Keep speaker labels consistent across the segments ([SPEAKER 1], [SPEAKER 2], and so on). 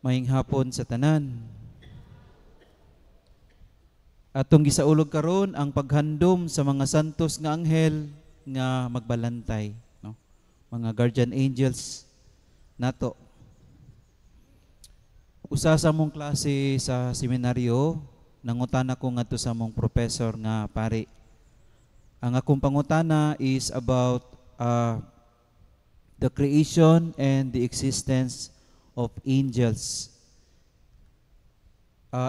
[SPEAKER 1] Maayong hapon sa tanan. Atong gisaulog karon ang paghandom sa mga santos nga anghel nga magbalantay, no? Mga guardian angels nato. Usa sa mong klase sa seminaryo, nangutan ako ngadto sa mong professor nga pare. Ang akong pangutana is about the creation and the existence of angels.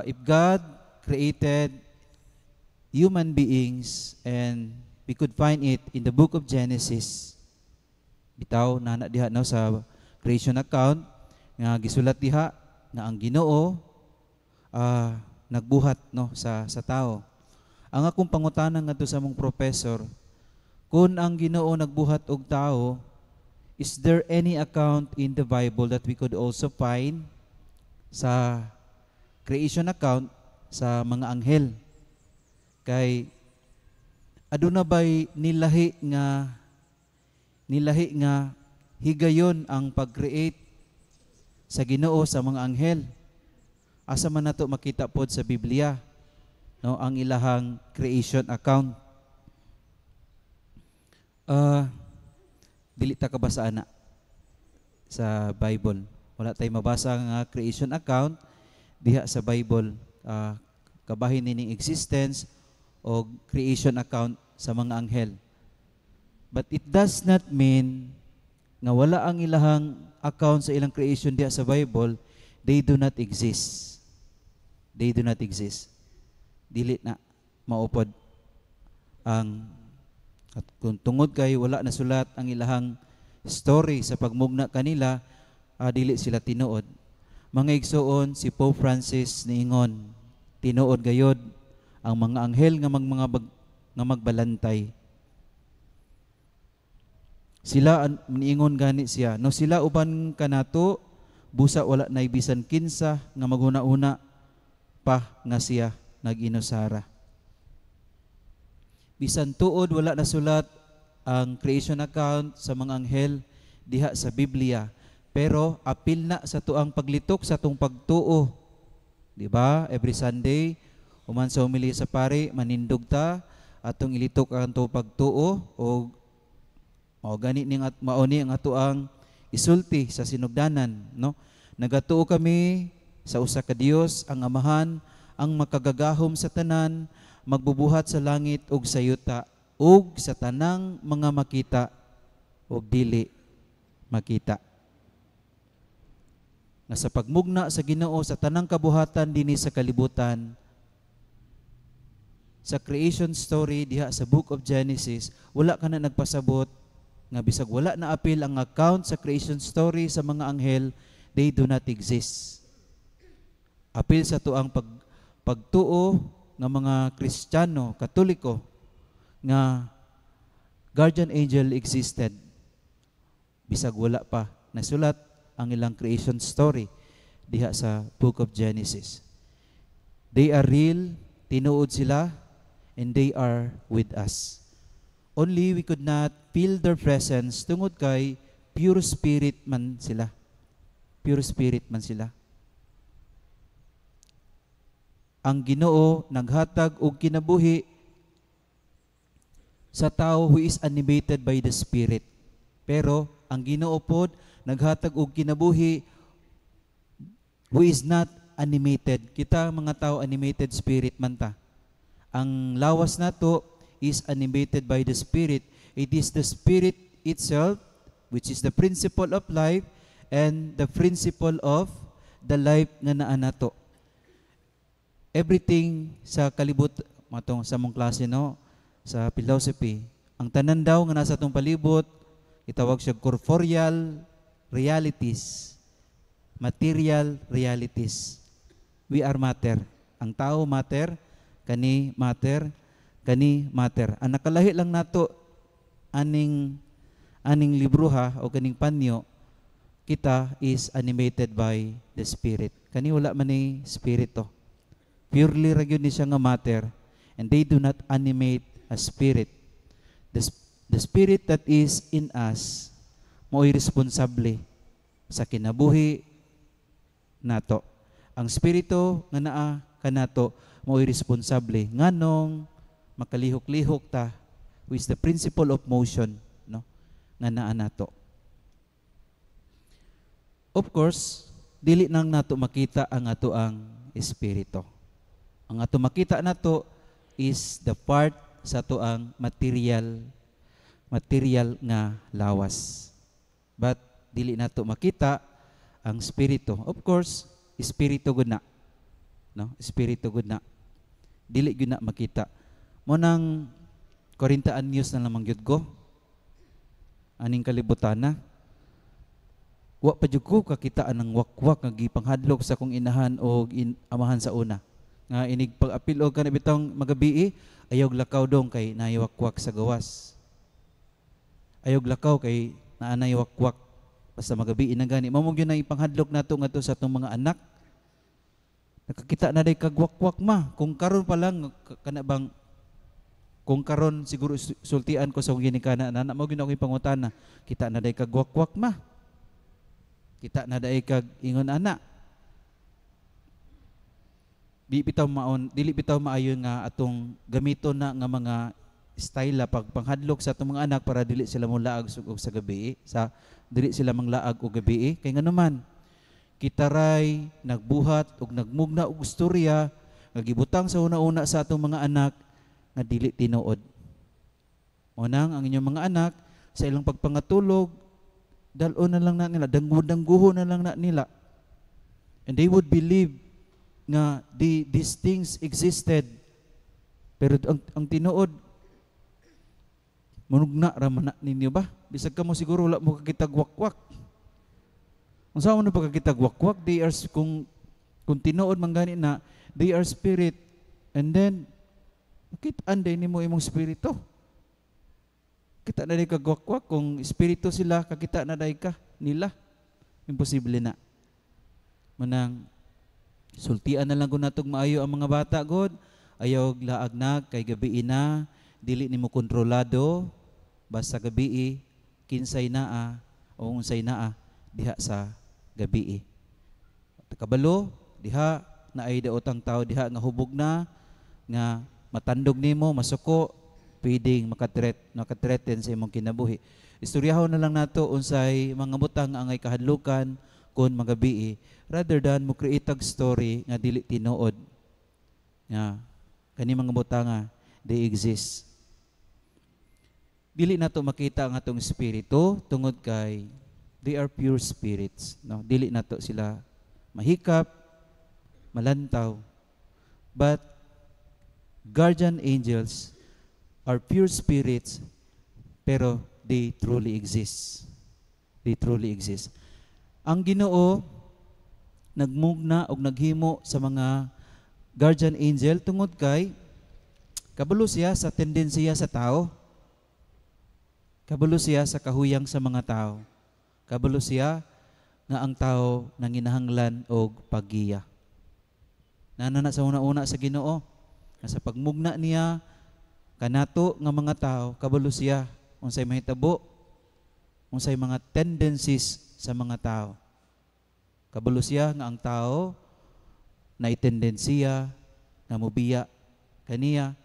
[SPEAKER 1] If God created human beings and we could find it in the book of Genesis, bitaw na diha no sa creation account nga gisulat diha nga ang Ginoo nagbuhat no sa tao. Ang akong pangutana ngadto sa mong professor, kung ang Ginoo nagbuhat og tao, is there any account in the Bible that we could also find sa creation account sa mga anghel? Kay aduna bay nilahi nga higayon ang pag-create sa Ginoo sa mga anghel. Asa man nato makita pod sa Biblia no ang ilahang creation account. Dili ta kabasa na sa Bible. Wala tay mabasa nga creation account diha sa Bible. Kabahin nining existence o creation account sa mga anghel. But it does not mean nga wala ang ilahang account sa ilang creation diha sa Bible. They do not exist. They do not exist. Dili na maupod ang at kung tungod kay wala na sulat ang ilahang story sa pagmugna kanila, dili sila tinuod. Mga igsoon, si Pope Francis niingon, tinuod gayod ang mga anghel nga magbalantay. Sila niingon gani siya, no sila uban kanato, busa wala na bisan kinsa nga maguna-una pa nga siya nag-inusara. Bisan tuod wala na sulat ang creation account sa mga anghel diha sa Biblia, pero apil na sa tuang paglitok sa tong pagtuo. Di ba? Every Sunday human sa homilya sa pare manindog ta atong ilitok ang tuong pagtuo o gani ning at mauni ang atuang isulti sa sinugdanan, no? Nagatuo kami sa usa ka Dios, ang Amahan, ang makagagahom sa tanan, magbubuhat sa langit ug sa yuta ug sa tanang mga makita ug dili makita. Nga sa pagmugna sa Ginoo sa tanang kabuhatan dinhi sa kalibutan, sa creation story diha sa book of Genesis, wala ka na nagpasabot nga bisag wala na apil ang account sa creation story sa mga anghel, they do not exist. Apil sa tuang pagtuo nga mga Kristiyano, Katoliko, nga guardian angel existed. Bisag wala pa nasulat ang ilang creation story diha sa book of Genesis. They are real, tinuod sila, and they are with us. Only we could not feel their presence tungod kay pure spirit man sila. Pure spirit man sila. Ang Ginoo naghatag og kinabuhi sa tao who is animated by the Spirit. Pero ang Ginoo pod naghatag og kinabuhi who is not animated. Kita mga tao animated spirit man ta. Ang lawas nato is animated by the Spirit. It is the Spirit itself which is the principle of life and the principle of the life nga naa nato. Everything sa kalibot matong sa mong klase no sa philosophy, ang tanan daw nga nasa atong palibot itawag siya corporeal realities, material realities. We are matter. Ang tao matter, kani matter, kani matter. Ang nakalahi lang nato aning libro ha o kaning panyo, kita is animated by the Spirit. Kani wala man ni spirit to. Purely ra gyud ni siya nga matter, and they do not animate a spirit. The spirit that is in us mo'y responsable sa kinabuhi nato. Ang espiritu nga naa kanato mao'y responsable nganong makalihok-lihok ta with the principle of motion, no, nga naa nato. Of course, dili nang nato makita ang ato ang espiritu. Ang ato makita nato is the part sa ato ang material nga lawas. But dili nato makita ang espiritu. Of course, espiritu gud na. No, espiritu gud na. Dili gud na makita. Mo nang 40 anyos na lamang gyud ko. Aning kalibutan na. Wa pa jud ko kakita ang wakwak nga gipanghadlok sa kong inahan o amahan sa una. Nga inig pag-apil og kana bitong magabi, ayog lakaw dong kay nayawakwak sa gawas. Ayog lakaw kay naanay wakwak basta magabi na gani. Mao mo gyud na ipanghadlok nato ngadto sa atong mga anak. Nakakita na day kagwakwak ma. Kung karon pa lang kana bang kung karon siguro sultian ko sa ginikana na mo gyud ako ipangutana. Kita na day kagwakwak ma. Kita na day kag ingon ana. Dili bitaw maayo nga atong gamiton na nga mga style pag panghadlok sa atong mga anak para dili sila molaag og sa gabi, dili sila manglaag og gabi kay nganuman kita ray nagbuhat og nagmugna og istorya nga gibutang sa una-una sa atong mga anak nga dili tinuod. Unang ang inyong mga anak sa ilang pagpangatulog dal-on na lang na nila, dangguho na lang na nila. And they would believe nga these things existed. Pero ang tinuod munugna ra man ninyo ba? Bisag ka mo siguro wala mo kakitag wakwak. Unsa man pagkakitag wakwak, they are kung tinuod man gani na they are spirit, and then makit-an day nimo imong spirito. Kita na day kag wakwak kung espiritu sila kakita na day ka nila. Imposible na. Manang sultian na lang kung natog maayo ang mga bata god, ayaw laagnag kay gabi na, dili nimo kontrolado basta gabi kinsay naa o unsay naa diha sa gabi. Kabalo diha na ay daotang tao diha nga hubog na nga matandog nimo masuko pwedeng makatreten sa imong kinabuhi. Istoryahon na lang nato unsay mga butang ang ay kahadlukan kon magabi rather than mo create story nga dili tinuod. Nga kani mga butanga they exist. Dili nato makita ang atong espiritu tungod kay they are pure spirits, no? Dili nato sila mahikap, malantaw. But guardian angels are pure spirits, pero they truly exist. They truly exist. Ang Ginoo nagmugna og naghimo sa mga guardian angel tungod kay kabalo siya sa tendensiya sa tao. Kabalo siya sa kahuyang sa mga tao. Kabalo siya nga ang tao nanginahanglan og paggiya. Nanana sa una-una sa Ginoo nga sa pagmugna niya kanato nga mga tao, kabalo siya unsay mahitabo, unsay mga tendencies sa mga tao. Kabalo siya nga ang tao na tendensiya nga mobiya kaniya,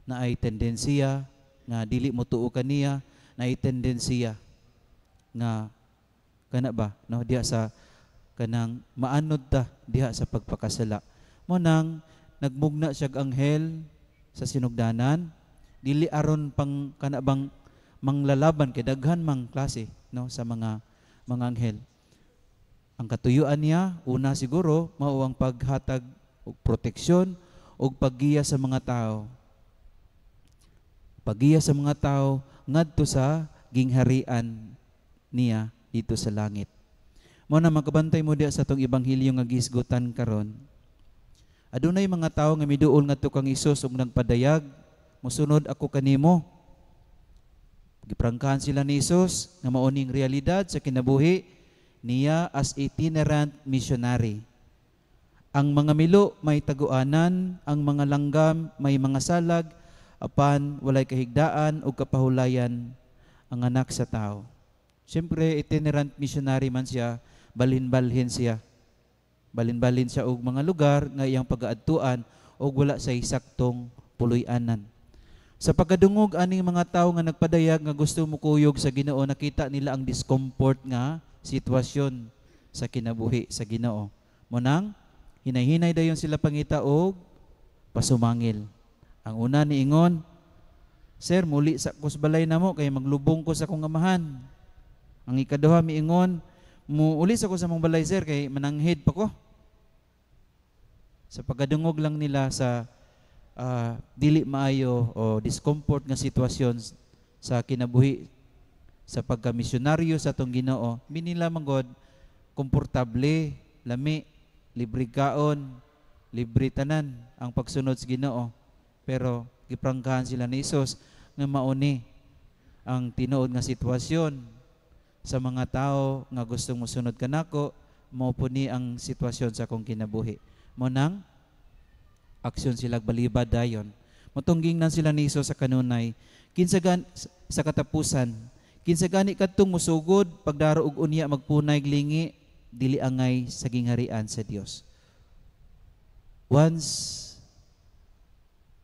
[SPEAKER 1] na ay tendensiya nga dili mo tuo kaniya, na ay tendensiya nga kana ba no diha sa kanang maanod ta diha sa pagpakasala. Mo nang nagmugna siya anghel sa sinugdanan, dili aron pang kana bang manglalaban kay daghan mang klase no sa mga anghel. Ang katuyuan niya una siguro mao ang paghatag og proteksyon og paggiya sa mga tao. Paggiya sa mga tao ngadto sa gingharian niya dito sa langit. Mo na magabantay mo diha sa atong ebanghelyo nga gisgutan karon. Adunay mga tao nga miduol ngadto kang Hesus ug nagpadayag, "Mosunod ako kanimo." Giprangkahan sila ni Hesus nga maoning realidad sa kinabuhi niya as itinerant missionary. Ang mga milo may taguanan, ang mga langgam may mga salag, apan walay kahigdaan o kapahulayan ang anak sa tao. Siyempre, itinerant missionary man siya, balhin-balhin siya. Balin-balin siya og mga lugar nga iyang pagaadtuan og wala sa saktong puloy-anan. Sa pagkadungog aning mga tawo nga nagpadayag nga gusto mukuyog sa Ginoo, nakita nila ang discomfort nga sitwasyon sa kinabuhi sa Ginoo. Munang hinay-hinay dayon sila pangita og pasumangil. Ang una niingon, "Sir, muli sa kusbalay namo kay maglubong ko sa akong amahan." Ang ikaduha miingon, "Muuli sa ko sa mong balay, sir, kay mananghid pa ko." Sa pagkadungog lang nila sa dili maayo o discomfort nga sitwasyon sa kinabuhi sa pagkamisyonaryo sa atong Ginoo, binila manggod komportable, lami, libre kaon, libre tanan ang pagsunod sa Ginoo. Pero giprangkahan sila ni Hesus nga mauni ang tinuod nga sitwasyon sa mga tao nga gustong mosunod kanako, mao po ni ang sitwasyon sa akong kinabuhi. Monang aksyon sila balibad dayon. Motungging nan sila ni Hesus sa kanunay, sa katapusan, kinsa gani kadtong musugod pagdaro og unya magpunay glingi dili angay sa gingharian sa Dios. Once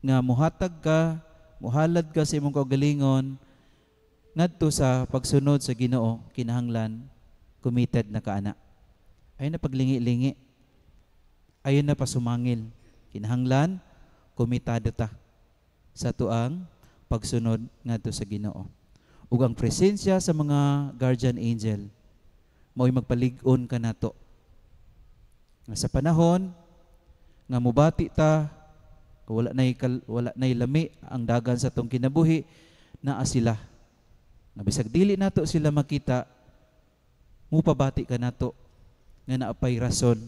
[SPEAKER 1] nga muhatag ka, muhalad ka sa imong kaugalingon ngadto sa pagsunod sa Ginoo, kinahanglan committed na kaana. Ayon na paglingi-lingi, ayon na pasumangil. Kinahanglan komitado ta sa tuang pagsunod ngadto sa Ginoo. Ug ang presensya sa mga guardian angel mao'y magpalig-on kanato nga sa panahon nga mubati ta, wala nay lami ang dagan sa tong kinabuhi, naa sila nga bisag dili nato sila makita, mupabati kanato nga naapay rason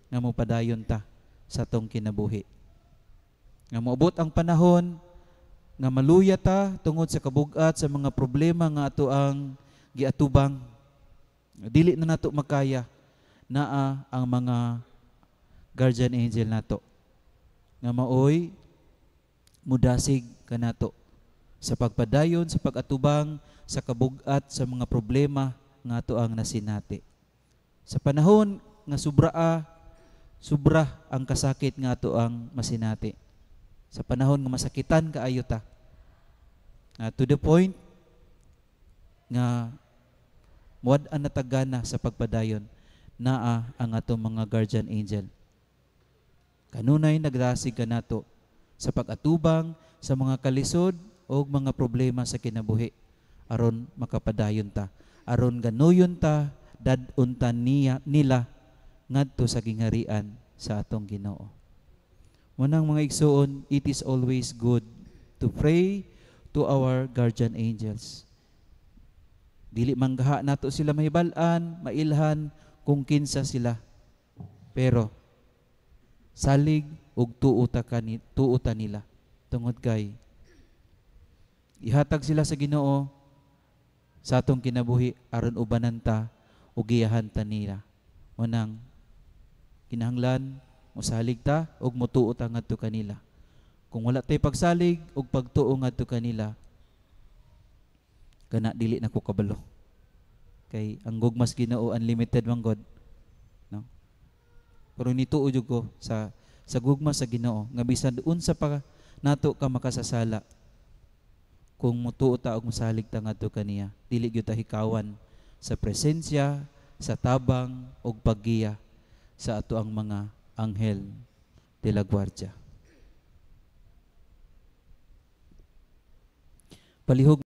[SPEAKER 1] nga mupadayon ta sa tong kinabuhi. Nga moabot ang panahon nga maluya ta tungod sa kabug-at sa mga problema nga ato ang giatubang. Dili na nato makaya, naa ang mga guardian angel nato nga maoy mudasig kanato sa pagpadayon sa pag-atubang sa kabug-at sa mga problema nga ato ang nasinati. Sa panahon nga sobra ang kasakit nga ato ang masinati. Sa panahon nga masakitan kaayo ta. To the point nga muad-an na tagana sa pagpadayon, naa ang atong mga guardian angel. Kanunay nagdasig kanato sa pag-atubang sa mga kalisod o mga problema sa kinabuhi aron makapadayon ta, aron ganuyon ta, dad-un ta nila ngadto sa gingharian sa atong Ginoo. Munang mga igsoon, it is always good to pray to our guardian angels. Dili manggaha nato sila mahibal-an, mailhan kung kinsa sila. Pero salig ug tuota nila tungod kay ihatag sila sa Ginoo sa atong kinabuhi aron ubanan ta ug giyahan ta nila. Munang kinahanglan mosalig ta ug motuo ta ngadto kanila. Kung wala tay pagsalig ug pagtuo ngadto kanila, kana dili na ko kabalo. Kay ang gugmas Ginoo unlimited man God, no? Pero nituo jud ko sa gugmas sa Ginoo nga bisan unsa pa nato ka makasasala, kung mutuo ta og mosalig ta ngadto kaniya, dili gyud ta hikawan sa presensya, sa tabang ug paggiya sa ato ang mga anghel de la guardia. Palihog